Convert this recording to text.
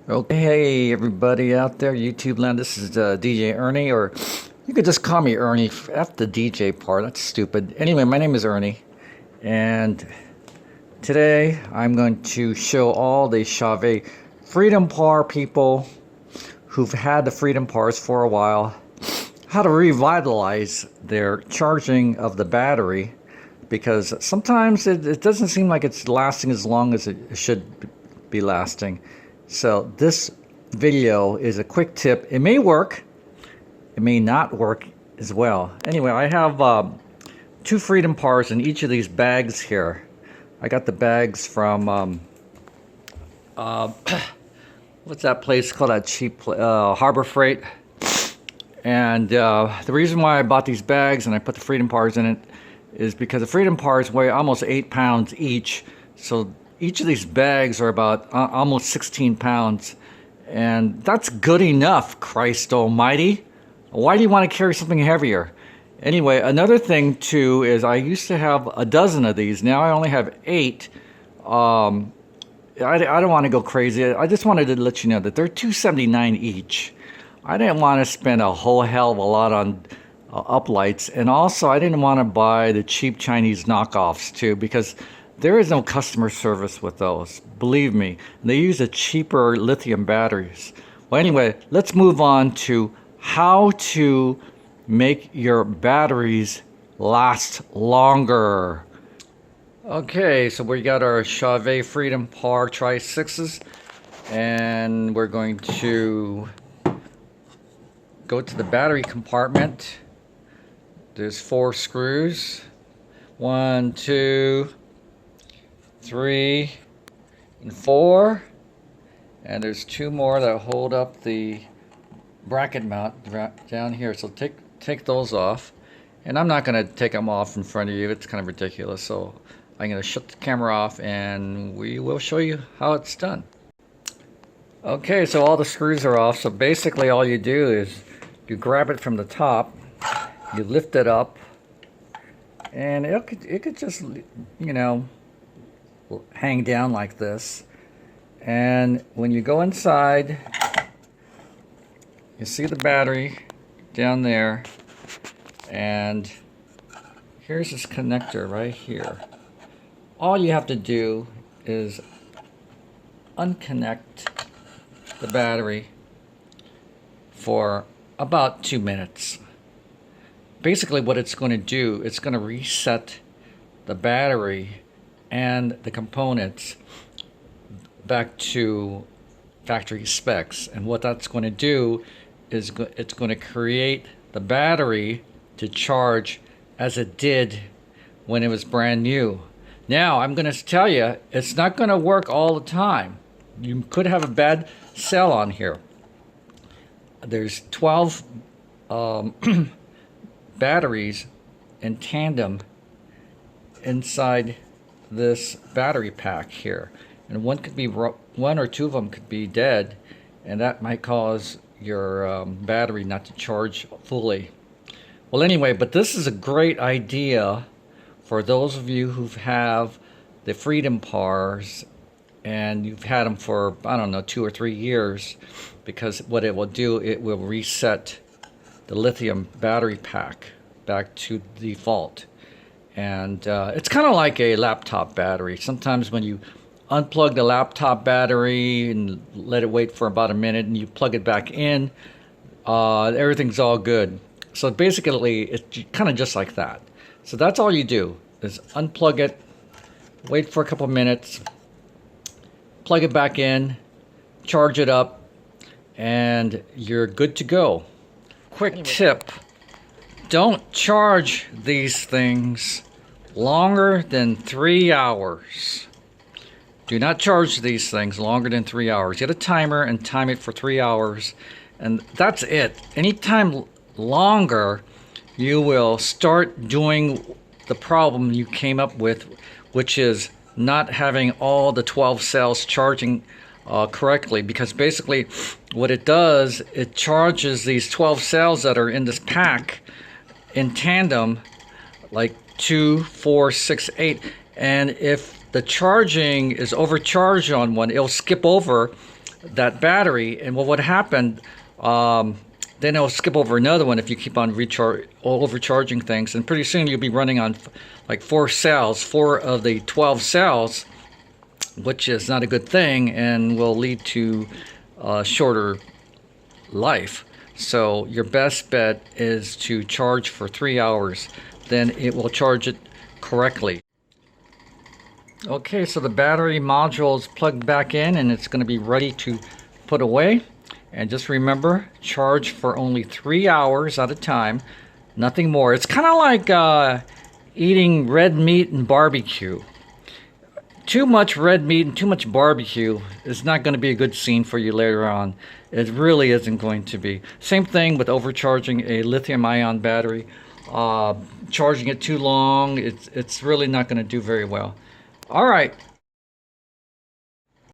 Okay, hey everybody out there, YouTube land. This is DJ Ernie, or you could just call me Ernie. F the DJ part, that's stupid. Anyway, my name is Ernie, and today I'm going to show all the Chauvet Freedom Par people who've had the Freedom Pars for a while how to revitalize their charging of the battery, because sometimes it doesn't seem like it's lasting as long as it should be lasting. So this video is a quick tip. It may work, it may not work as well. Anyway, I have two Freedom Pars in each of these bags here. I got the bags from what's that place called, that cheap Harbor Freight. And the reason why I bought these bags and I put the Freedom Pars in it is because the Freedom Pars weigh almost 8 pounds each. So each of these bags are about almost 16 pounds. And that's good enough, Christ almighty. Why do you want to carry something heavier? Anyway, another thing too is I used to have a dozen of these. Now I only have 8. I don't want to go crazy. I just wanted to let you know that they're $2.79 each. I didn't want to spend a whole hell of a lot on uplights. And also I didn't want to buy the cheap Chinese knockoffs too, because there is no customer service with those, believe me. They use a cheaper lithium batteries. Well, anyway, let's move on to how to make your batteries last longer. Okay, so we got our Chauvet Freedom Par Tri-6s, and we're going to go to the battery compartment. There's 4 screws. 1, 2, 3, and 4, and there's 2 more that hold up the bracket mount down here. So take those off, and I'm not going to take them off in front of you. It's kind of ridiculous. So I'm going to shut the camera off, and we will show you how it's done. Okay, so all the screws are off. So basically, all you do is you grab it from the top, you lift it up, and it could just, you know, hang down like this. And when you go inside, you see the battery down there, and here's this connector right here. All you have to do is unconnect the battery for about 2 minutes. Basically what it's going to do, it's going to reset the battery and the components back to factory specs. And what that's going to do is it's going to create the battery to charge as it did when it was brand new. Now I'm going to tell you, it's not going to work all the time. You could have a bad cell on here. There's 12 batteries in tandem inside this battery pack here, and one or two of them could be dead, and that might cause your battery not to charge fully. Well, anyway, but this is a great idea for those of you who have the Freedom Pars and you've had them for, I don't know, 2 or 3 years, because what it will do, it will reset the lithium battery pack back to default. And it's kind of like a laptop battery. Sometimes when you unplug the laptop battery and let it wait for about a minute and you plug it back in, everything's all good. So basically it's kind of just like that. So that's all you do, is unplug it, wait for a couple minutes, plug it back in, charge it up, and you're good to go. Quick tip: don't charge these things longer than 3 hours. Do not charge these things longer than 3 hours. Get a timer and time it for 3 hours, and that's it. Anytime longer, you will start doing the problem you came up with, which is not having all the 12 cells charging correctly. Because basically what it does, it charges these 12 cells that are in this pack in tandem, like 2, 4, 6, 8. And if the charging is overcharged on one, it'll skip over that battery, and what would happen, then it'll skip over another one if you keep on overcharging things, and pretty soon you'll be running on like 4 of the 12 cells, which is not a good thing and will lead to shorter life. So your best bet is to charge for 3 hours, then it will charge it correctly. Okay, so the battery module is plugged back in and it's going to be ready to put away. And just remember, charge for only 3 hours at a time, nothing more. It's kind of like eating red meat and barbecue. Too much red meat and too much barbecue is not going to be a good scene for you later on. It really isn't going to be. Same thing with overcharging a lithium-ion battery. Charging it too long, it's really not going to do very well. All right,